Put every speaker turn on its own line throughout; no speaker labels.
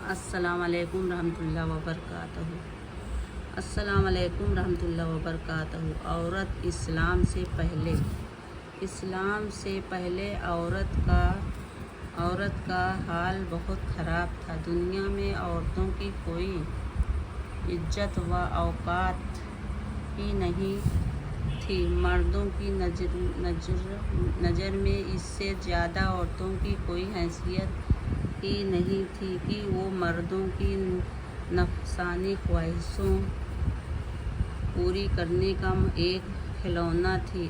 السلام علیکم رحمۃ اللہ وبرکاتہ۔ السلام علیکم رحمۃ اللہ وبرکاتہ۔ عورت اسلام سے پہلے عورت کا حال بہت خراب تھا۔ دنیا میں عورتوں کی کوئی عزت و اوقات ہی نہیں تھی۔ مردوں کی نظر میں اس سے زیادہ عورتوں کی کوئی حیثیت ہی نہیں تھی کہ وہ مردوں کی نفسانی خواہشوں پوری کرنے کا ایک کھلونا تھی۔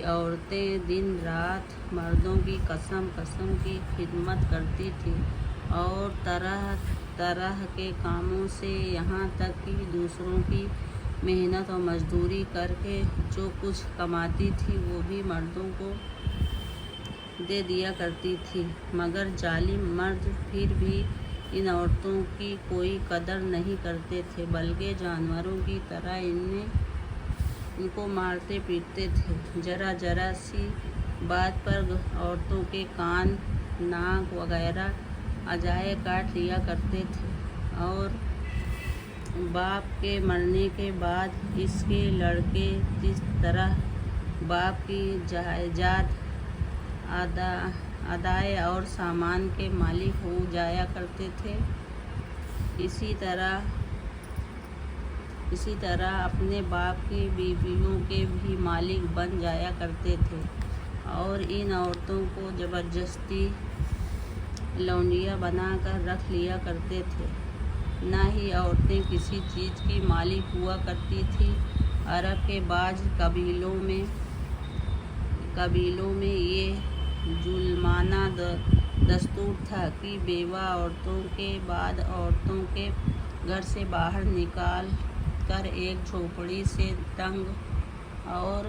عورتیں دن رات مردوں کی قسم کی خدمت کرتی تھیں اور طرح طرح کے کاموں سے، یہاں تک کہ دوسروں کی محنت و مزدوری کر کے جو کچھ کماتی تھیں وہ بھی مردوں کو دے دیا کرتی تھیں۔ مگر ظالم مرد پھر بھی ان عورتوں کی کوئی قدر نہیں کرتے تھے، بلکہ جانوروں کی طرح ان کو مارتے پیٹتے تھے۔ ذرا سی بات پر عورتوں کے کان، ناک وغیرہ اعضائے کاٹ لیا کرتے تھے اور باپ کے مرنے کے بعد اس کے لڑکے جس طرح باپ کی جائیداد، ادائے اور سامان کے مالک ہو جایا کرتے تھے، اسی طرح اپنے باپ کی بیویوں کے بھی مالک بن جایا کرتے تھے اور ان عورتوں کو زبردستی لونڈیاں بنا کر رکھ لیا کرتے تھے۔ نہ ہی عورتیں کسی چیز کی مالک ہوا کرتی تھیں۔ عرب کے بعض قبیلوں میں یہ ظالمانہ دستور تھا کہ بیوہ عورتوں کے بعد عورتوں کے گھر سے باہر نکال کر ایک جھونپڑی سے تنگ اور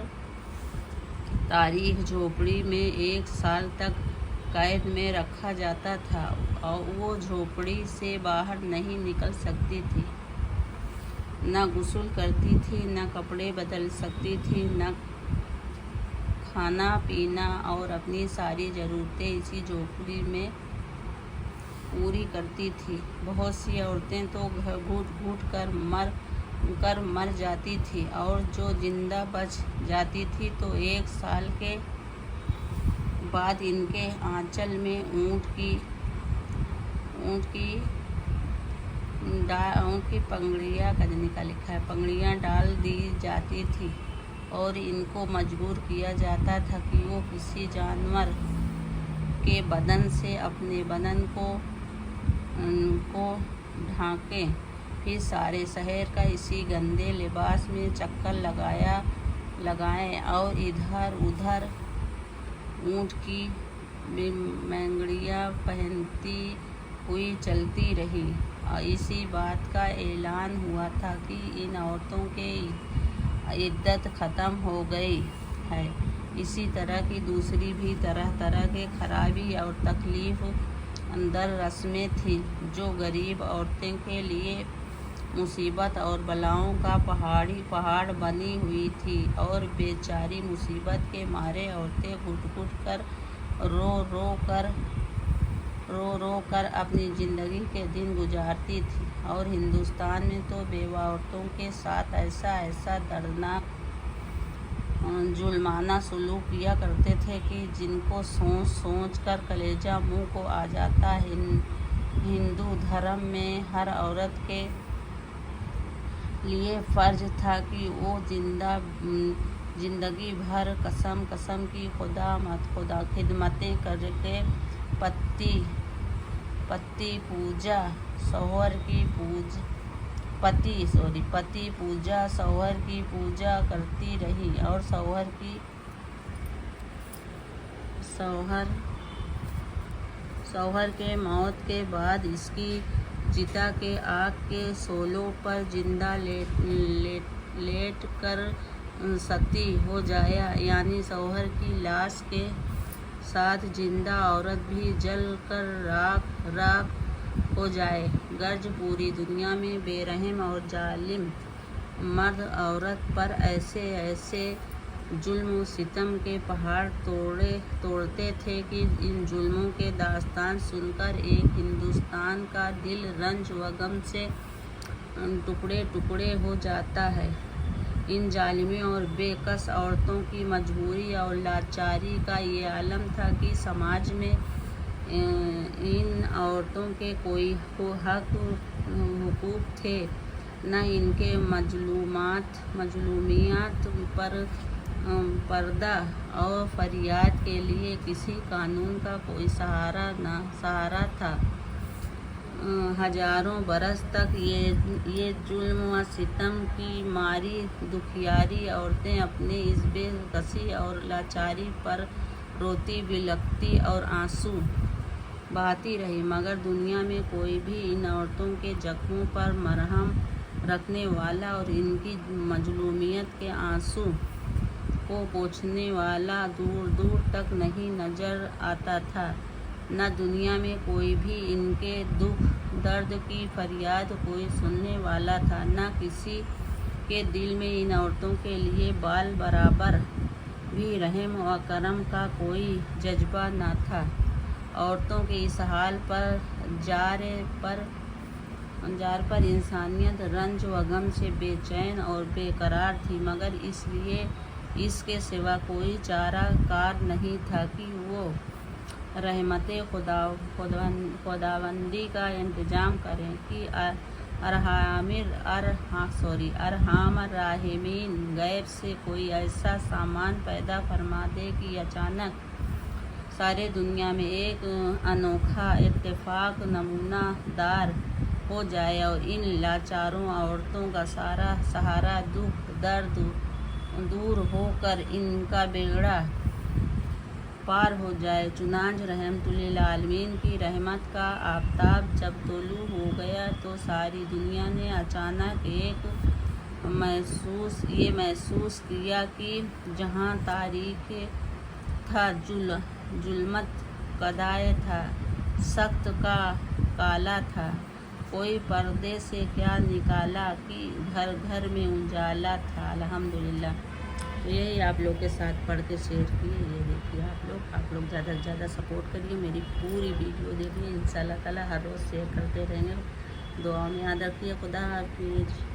تاریک جھونپڑی میں 1 سال تک قید میں رکھا جاتا تھا۔ وہ جھونپڑی سے باہر نہیں نکل سکتی تھی، نہ غسل کرتی تھی، نہ کپڑے بدل سکتی تھی، نہ کھانا پینا اور اپنی ساری ضرورتیں اسی جھونپڑی میں پوری کرتی تھیں۔ بہت سی عورتیں تو گھٹ گھٹ کر مر جاتی تھیں اور جو زندہ بچ جاتی تھیں تو 1 سال کے بعد ان کے آنچل میں اونٹ کی پگڑیاں ڈال دی جاتی تھیں اور ان کو مجبور کیا جاتا تھا کہ وہ کسی جانور کے بدن سے اپنے بدن کو ڈھانکیں، پھر سارے شہر کا اسی گندے لباس میں چکر لگائیں اور ادھر ادھر اونٹ کی پگڑیاں پہنتی ہوئی چلتی رہیں۔ اسی بات کا اعلان ہوا تھا کہ ان عورتوں کی عدت ختم ہو گئی ہے۔ اسی طرح کی دوسری بھی طرح طرح کی خرابی اور تکلیف در رسمیں تھیں جو غریب عورتوں کے لیے مصیبت اور بلاؤں کا پہاڑ بنی ہوئی تھی اور بیچاری مصیبت کے مارے عورتیں گھٹ گھٹ کر رو رو کر اپنی زندگی کے دن گزارتی تھیں۔ اور ہندوستان میں تو بیوہ عورتوں کے ساتھ ایسا دردناک ظالمانہ سلوک کیا کرتے تھے کہ جن کو سوچ کر کلیجہ منہ کو آ جاتا۔ ہندو دھرم میں ہر عورت کے لیے فرض تھا کہ وہ زندگی بھر قسم کی خدمتیں کر کے پتی پوجا شوہر کی پوجا کرتی رہی اور شوہر کے موت کے بعد اس کی چتا کے آگ کے شعلوں پر زندہ لیٹ کر ستی ہو جائے، یعنی شوہر کی لاش کے ساتھ زندہ عورت بھی جل کر راکھ ہو جائے۔ غرض پوری دنیا میں بے رحم اور ظالم مرد عورت پر ایسے ظلم و ستم کے پہاڑ توڑتے تھے کہ ان ظلموں کے داستان سن کر ایک ہندوستان کا دل رنج و غم سے ٹکڑے ٹکڑے ہو جاتا ہے۔ ان ظالموں اور بے کس عورتوں کی مجبوری اور لاچاری کا یہ عالم تھا کہ سماج میں ان عورتوں کے کوئی حقوق تھے، نہ ان کے مظلومیت پر پردہ اور فریاد کے لیے کسی قانون کا کوئی سہارا تھا۔ ہزاروں برس تک یہ ظلم و ستم کی ماری دکھیاری عورتیں اپنے اس بے کسی اور لاچاری پر روتی بلکتی اور آنسو بہاتی رہی، مگر دنیا میں کوئی بھی ان عورتوں کے زخموں پر مرہم رکھنے والا اور ان کی مظلومیت کے آنسو کو پوچھنے والا دور دور تک نہیں نظر آتا تھا۔ نہ دنیا میں کوئی بھی ان کے دکھ درد کی فریاد کوئی سننے والا تھا، نہ کسی کے دل میں ان عورتوں کے لیے بال برابر بھی رحم و کرم کا کوئی جذبہ نہ تھا۔ عورتوں کے اس حال پر جار پر انسانیت رنج و غم سے بے چین اور بے قرار تھی، مگر اس لیے اس کے سوا کوئی چارہ کار نہیں تھا کہ وہ رحمت خداوندی کا انتظام کریں کہ ارحم الراحمین غیب سے کوئی ایسا سامان پیدا فرما دے کہ اچانک ساری دنیا میں ایک انوکھا اتفاق نمونہ دار ہو جائے اور ان لاچاروں عورتوں کا سارا دکھ درد دور ہو کر ان کا بیڑا پار ہو جائے۔ چنانچہ رحمت للعالمین کی رحمت کا آفتاب جب طلوع ہو گیا تو ساری دنیا نے اچانک یہ محسوس کیا کہ جہاں تاریک تھا، ظلمت قدائے تھا، سخت کا کالا تھا، کوئی پردے سے کیا نکالا کہ گھر گھر میں اجالا تھا۔ الحمدللہ۔ تو یہی آپ لوگ کے ساتھ پڑھ کے شیئر کیے، یہ دیکھیے آپ لوگ زیادہ سے زیادہ سپورٹ کریے، میری پوری ویڈیو دیکھیے، انشاءاللہ تعالیٰ ہر روز شیئر کرتے رہیں گے، دعاؤں میں یاد رکھیے۔ خدا حافظ۔